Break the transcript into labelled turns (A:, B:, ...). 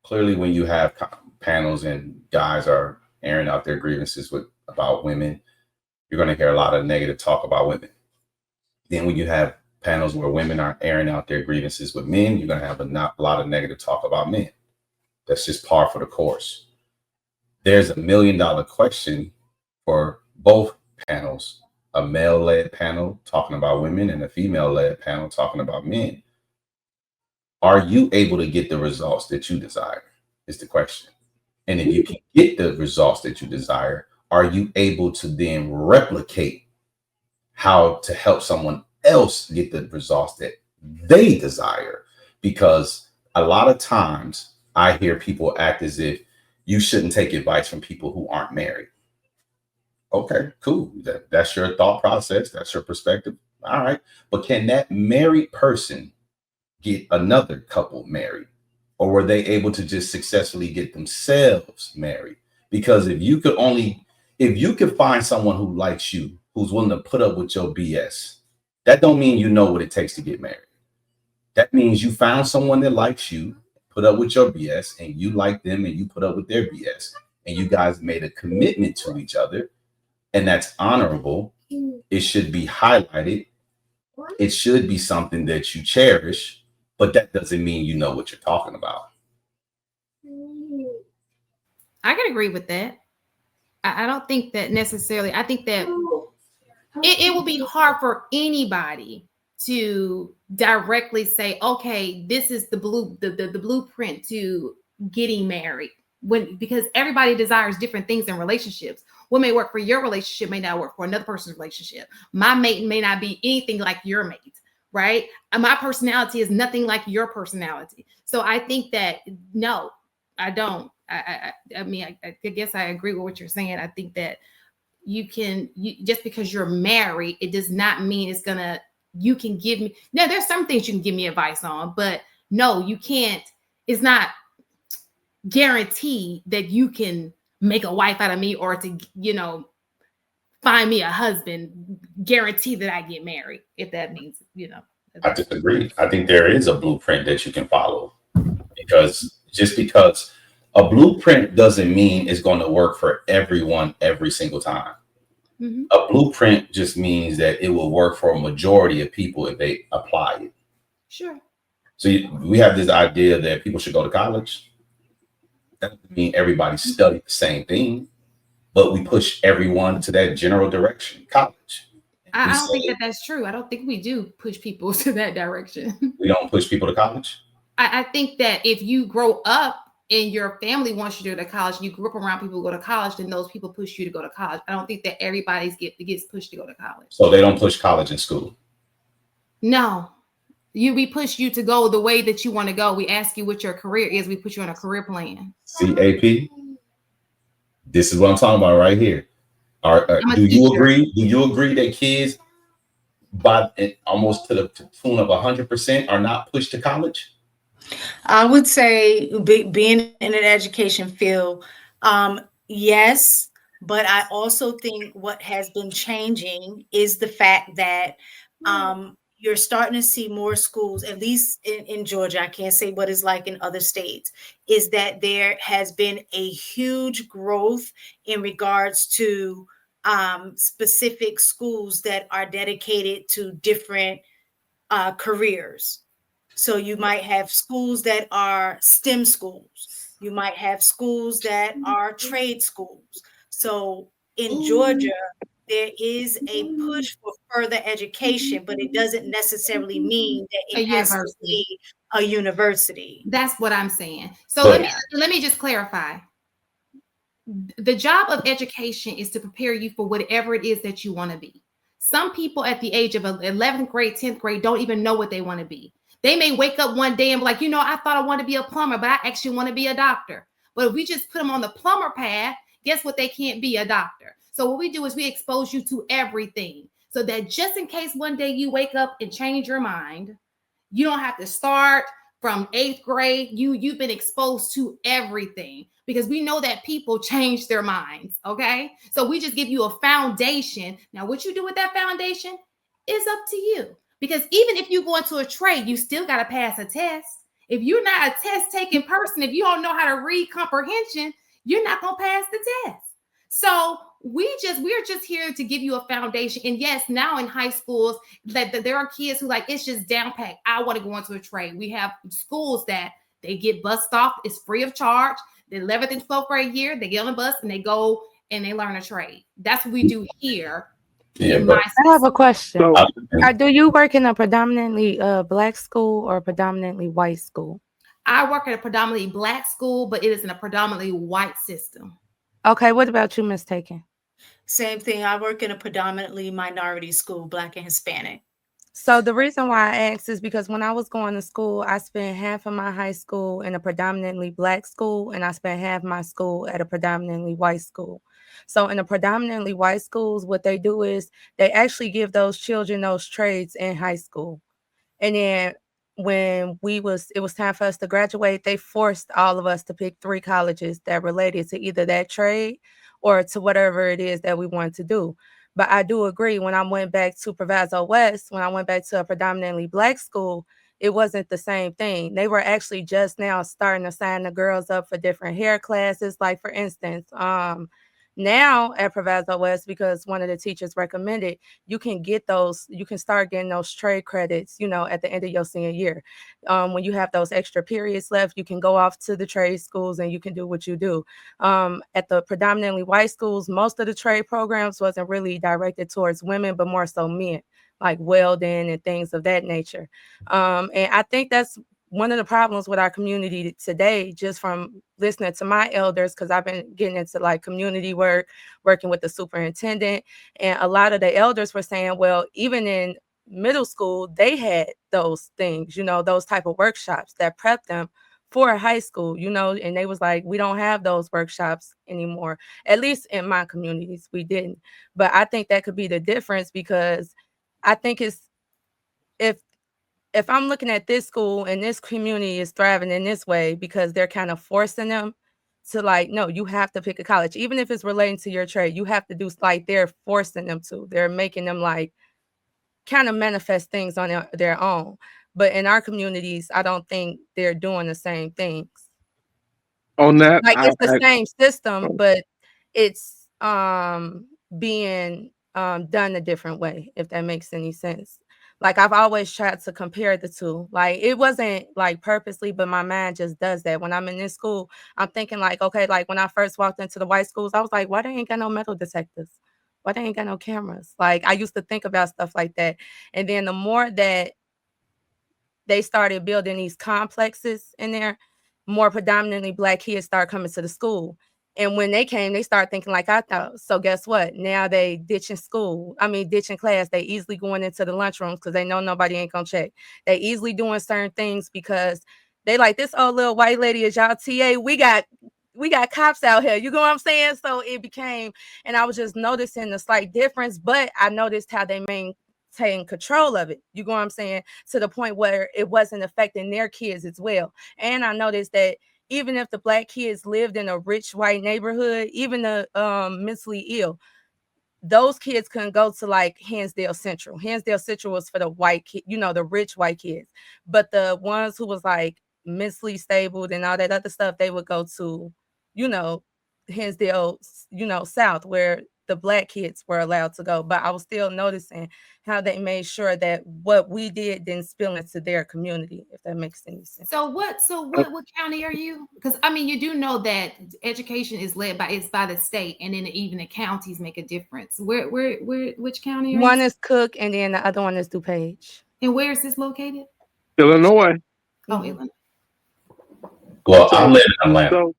A: clearly when you have panels and guys are airing out their grievances about women, you're going to hear a lot of negative talk about women. Then when you have panels where women are airing out their grievances with men, you're going to have a lot of negative talk about men. That's just par for the course. There's $1 million question for both panels, a male-led panel talking about women and a female-led panel talking about men. Are you able to get the results that you desire is the question. And if you can get the results that you desire, are you able to then replicate how to help someone else get the results that they desire? Because a lot of times I hear people act as if you shouldn't take advice from people who aren't married. Okay, cool. That's your thought process. That's your perspective. All right. But can that married person get another couple married? Or were they able to just successfully get themselves married? Because if you could find someone who likes you, who's willing to put up with your BS, that don't mean you know what it takes to get married. That means you found someone that likes you, put up with your BS, and you like them and you put up with their BS. And you guys made a commitment to each other. And that's honorable. It should be highlighted. It should be something that you cherish, but that doesn't mean you know what you're talking about.
B: I can agree with that. I don't think that necessarily. I think that it will be hard for anybody to directly say, okay, this is the blueprint to getting married, because everybody desires different things in relationships. What may work for your relationship may not work for another person's relationship. My mate may not be anything like your mate, right? My personality is nothing like your personality. So I think that, no, I don't. I mean, I guess I agree with what you're saying. I think that you just because you're married, it does not mean you can give me. Now, there's some things you can give me advice on, but no, you can't. It's not guaranteed that you can make a wife out of me, or to, find me a husband, guarantee that I get married, if that means,
A: I disagree. I think there is a blueprint that you can follow, because just because a blueprint doesn't mean it's going to work for everyone every single time. Mm-hmm. A blueprint just means that it will work for a majority of people if they apply it.
B: Sure.
A: So we have this idea that people should go to college. That doesn't mean everybody studied the same thing, but we push everyone to that general direction, college.
B: I don't think that's true. I don't think we do push people to that direction.
A: We don't push people to college?
B: I think that if you grow up and your family wants you to go to college, you grew up around people who go to college, then those people push you to go to college. I don't think that everybody gets pushed to go to college.
A: So they don't push college in school?
B: No. We push you to go the way that you want to go. We ask you what your career is. We put you on a career plan.
A: CAP? This is what I'm talking about right here. Do you agree? Do you agree that kids, by almost to the tune of 100%, are not pushed to college?
C: I would say, being in an education field, yes, but I also think what has been changing is the fact that you're starting to see more schools, at least in Georgia, I can't say what it's like in other states, is that there has been a huge growth in regards to specific schools that are dedicated to different careers. So you might have schools that are STEM schools. You might have schools that are trade schools. So in Georgia, there is a push for further education, but it doesn't necessarily mean that it has to be a university.
B: That's what I'm saying. So let me just clarify. The job of education is to prepare you for whatever it is that you want to be. Some people at the age of 11th grade, 10th grade don't even know what they want to be. They may wake up one day and be like, I thought I wanted to be a plumber, but I actually want to be a doctor. But if we just put them on the plumber path, guess what? They can't be a doctor. So what we do is we expose you to everything, so that just in case one day you wake up and change your mind, you don't have to start from 8th grade. You've been exposed to everything, because we know that people change their minds. Okay. So we just give you a foundation. Now, what you do with that foundation is up to you, because even if you go into a trade, you still got to pass a test. If you're not a test taking person, if you don't know how to read comprehension, you're not going to pass the test. So we're just here to give you a foundation. And yes, now in high schools, that there are kids who like, it's just down packed. I want to go into a trade. We have schools that they get bused off. It's free of charge. The 11th and 12th grade year, they get on the bus and they go and they learn a trade. That's what we do here.
A: Yeah, but
D: I have a question.
A: So,
D: Do you work in a predominantly Black school or predominantly white school?
B: I work at a predominantly Black school, but it is in a predominantly white system.
D: Okay, what about you, Ms. Taken?
C: Same thing. I work in a predominantly minority school, Black and Hispanic.
D: So the reason why I asked is because when I was going to school, I spent half of my high school in a predominantly Black school, and I spent half my school at a predominantly white school. So in the predominantly white schools, what they do is they actually give those children those trades in high school. And then when it was time for us to graduate, they forced all of us to pick 3 colleges that related to either that trade or to whatever it is that we wanted to do. But I do agree, when I went back to Proviso West, when I went back to a predominantly Black school, it wasn't the same thing. They were actually just now starting to sign the girls up for different hair classes. Like, for instance, now at Proviso West, because one of the teachers recommended, you can start getting those trade credits, at the end of your senior year. When you have those extra periods left, you can go off to the trade schools and you can do what you do. At the predominantly white schools, most of the trade programs wasn't really directed towards women, but more so men, like welding and things of that nature. And I think that's one of the problems with our community today, just from listening to my elders, because I've been getting into like community work, working with the superintendent, and a lot of the elders were saying, well, even in middle school, they had those things, those type of workshops that prepped them for high school, and they was like, we don't have those workshops anymore. At least in my communities, we didn't. But I think that could be the difference, because I think if I'm looking at this school and this community is thriving in this way because they're kind of forcing them to like, no, you have to pick a college, even if it's relating to your trade, you have to do, like, they're forcing them to, they're making them like kind of manifest things on their own. But in our communities, I don't think they're doing the same things.
E: On that,
D: Like, it's the same system, but it's being done a different way, if that makes any sense. Like, I've always tried to compare the two. Like, it wasn't like purposely, but my mind just does that. When I'm in this school, I'm thinking like, okay, like when I first walked into the white schools, I was like, why they ain't got no metal detectors? Why they ain't got no cameras? Like, I used to think about stuff like that. And then the more that they started building these complexes in there, more predominantly Black kids start coming to the school. And when they came, they started thinking like I thought. So guess what? Now they ditching class. They easily going into the lunchrooms because they know nobody ain't gonna check. They easily doing certain things because they like, this old little white lady is y'all TA. We got cops out here. You know what I'm saying? So it became, and I was just noticing the slight difference, but I noticed how they maintain control of it. You know what I'm saying? To the point where it wasn't affecting their kids as well. And I noticed that even if the Black kids lived in a rich white neighborhood, even the mentally ill, those kids couldn't go to like Hansdale Central. Hansdale Central was for the white kid, the rich white kids. But the ones who was like mentally stable and all that other stuff, they would go to, Hansdale, South, where the Black kids were allowed to go. But I was still noticing how they made sure that what we did didn't spill into their community, if that makes any sense.
B: So what county are you? Because I mean, you do know that education is led by the state, and then even the counties make a difference. Which county are
D: One
B: you?
D: is Cook, and then the other one is DuPage.
B: And where is this located?
E: Illinois.
B: Oh, Illinois.
A: Well, I live in Atlanta.